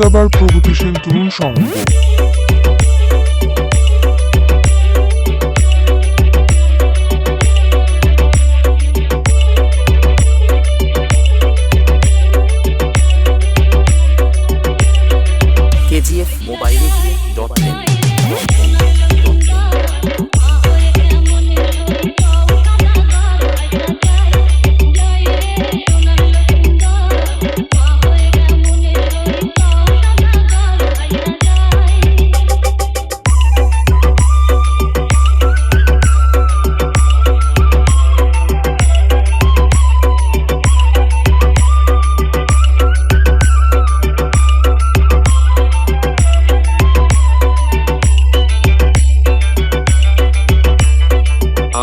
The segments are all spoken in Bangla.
দাবার প্রগতিশীল তরুণ সংঘ। KGF Mobile.in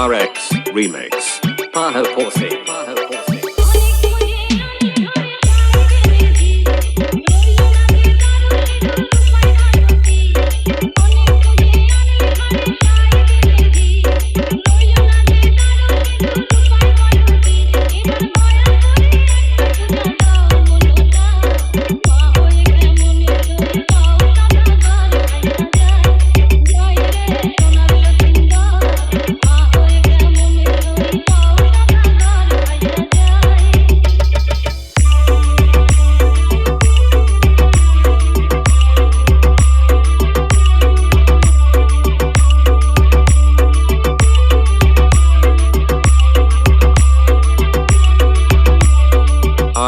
RX Remix. Paho Porse.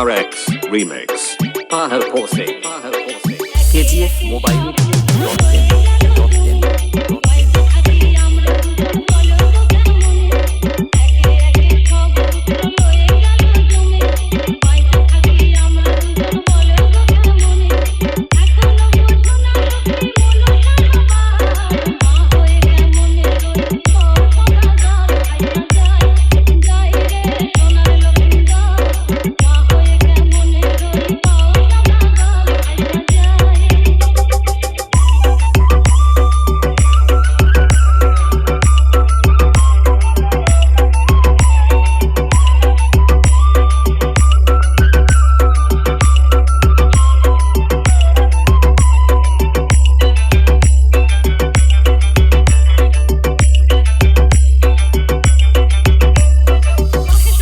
RX Remix. Paho Porse. KGF Mobile.in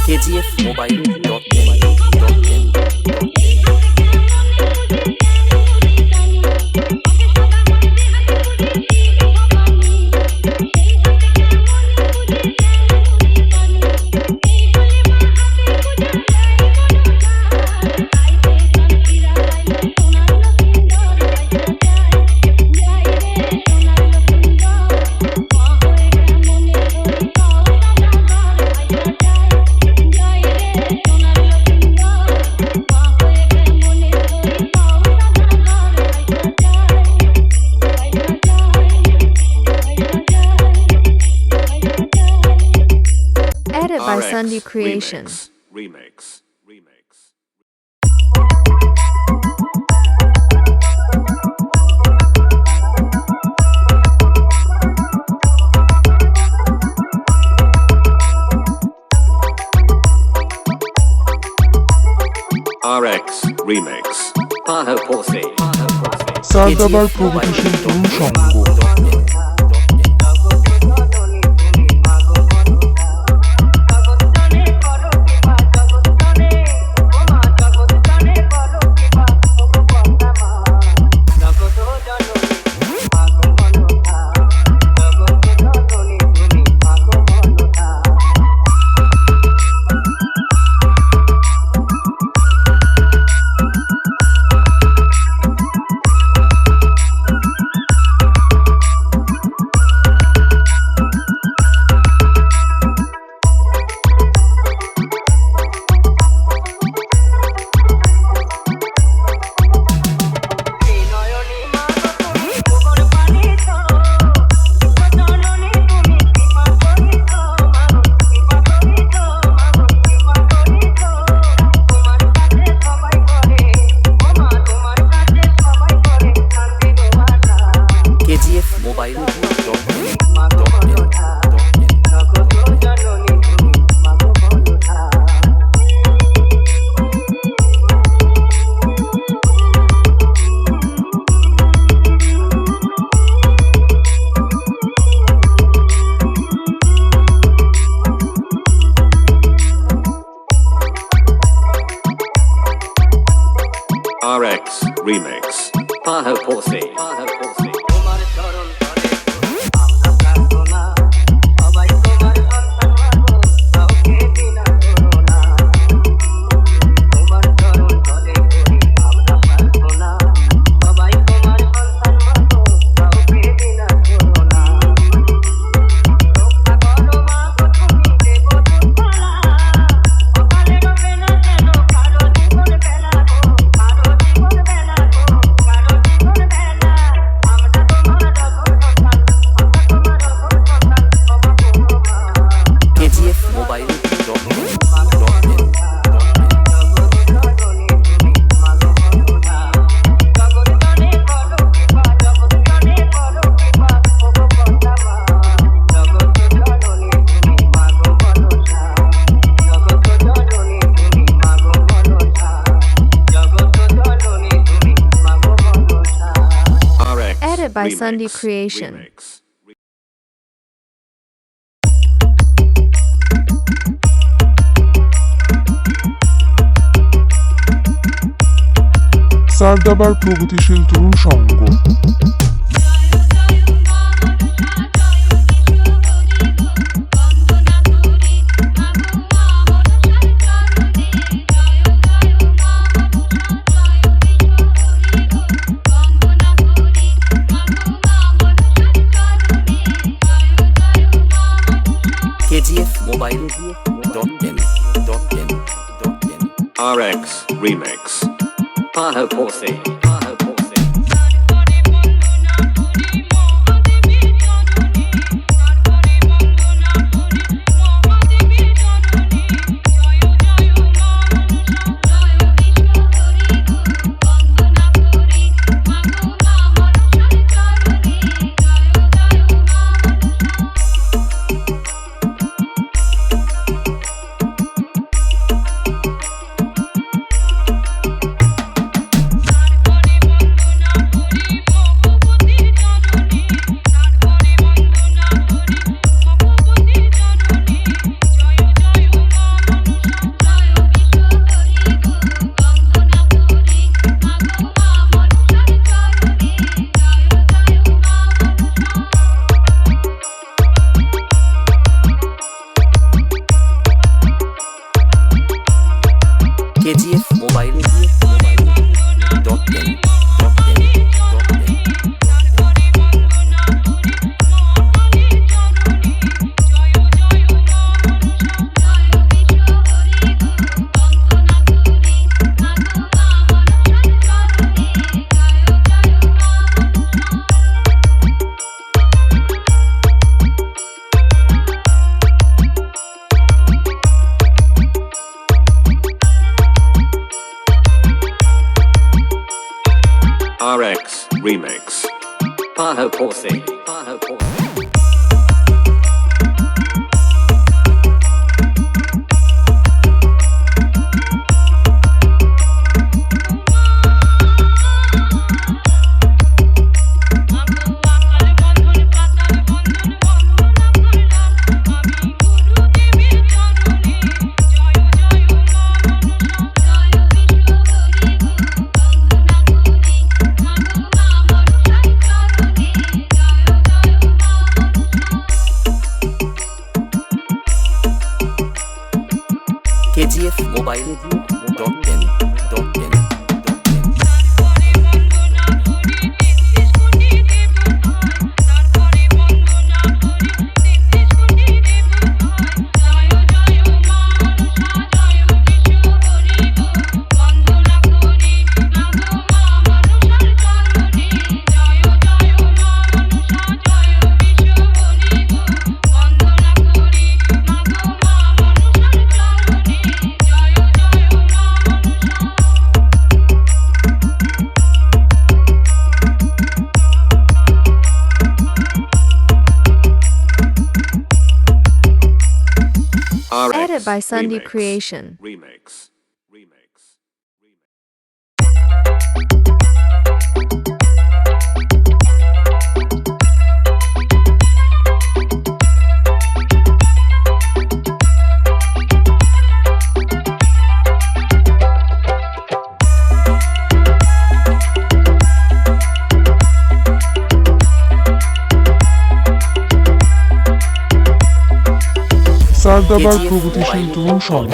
KGF Mobile.in Edit by RX Sunday Creations. Remix. RX Remix. Paho Porse. চার দাবার প্রগতিশীল তরুণ সংঘ। Paha Pose. Paha Pose. তোমার চরণ তলে আমরা প্রার্থনা সবাই তোমার সন্তান মাগো কাউকে বিনা করো না তোমার চরণ তলে করি আমরা প্রার্থনা সবাই তোমার সন্তান মাগো কাউকে বিনা করো না রক্ষা করো মাগো তুমি দেবদূতমালা অকালে রবে না যেন কারো জীবন বেলা গো কারো জীবন বেলা গো কারো জীবন বেলা আমরা তোমার রতন সন্তান আমরা তোমার রতন সন্তান ক্ষমা করো মা KGF Mobile dot in. জগৎজননী তুমি মাগো বন্ধুরা জগৎজনে করো কৃপা জগৎজনে করো কৃপা ওগো পদ্মা মা জগৎজননী তুমি মাগো মনসা জগৎজননী তুমি মাগো মনসা জগৎজননী তুমি মাগো Manasa RX Edit by Remix. Sunday Creation. Remix. সারদাবার প্রগতিশীল তরুণ সংঘ KGF Mobile dot in. RX Remix. Paha Pose. Paha Pose. KGF Mobile dot in. RX Remix. Paha Pose. Paha Pose. KGF Mobile dot in. RX Edit by Sunday Remix. Creation. Remix. খাবার দাবার প্রগতিশীল তরুণ সংঘ।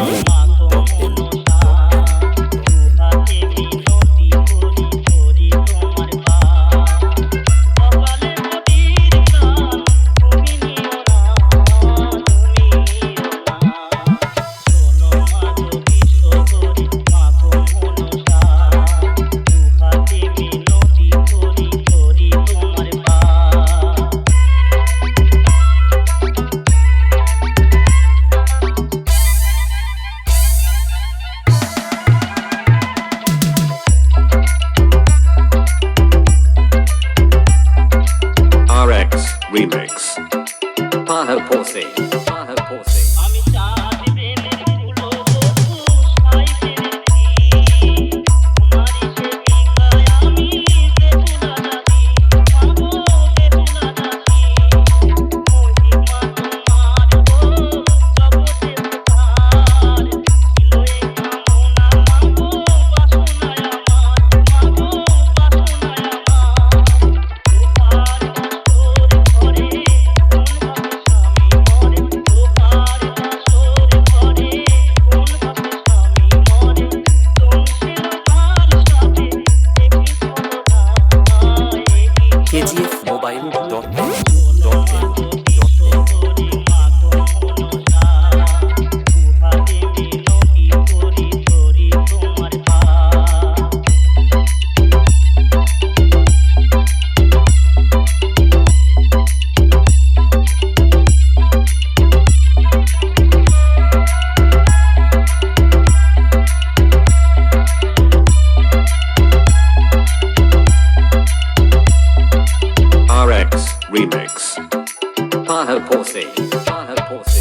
RX Remix. Pano Posse. Pano Posse. আমি চাঁদ প্রেমের ফুলো বধূ সাই ফেলেছি তোমারই সেবিকায় আমি বেহুলা দাসী মাগো বেহুলা দাসী মহিমা তোমার গো জগতে প্রকার ছিল এ কামনা মাগো বাসনায় আমার মাগো বাসনায় আমার তোমার বাসর ঘরে RX Remix. Pano Posse. Pano Posse.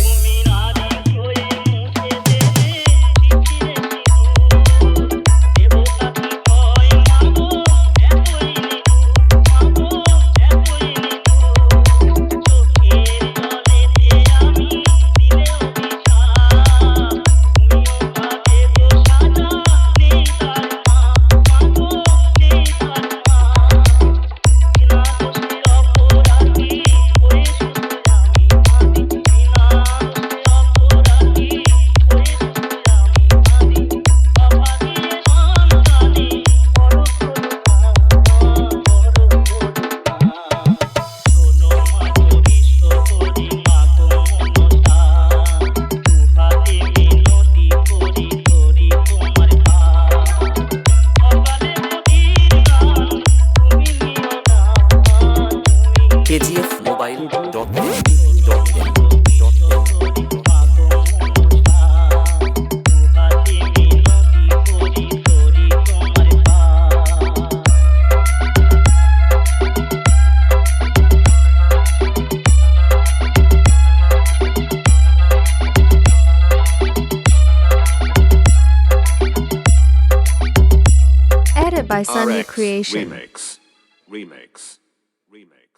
Edit by Sunny RX Creation. Remix. Remix. Remix.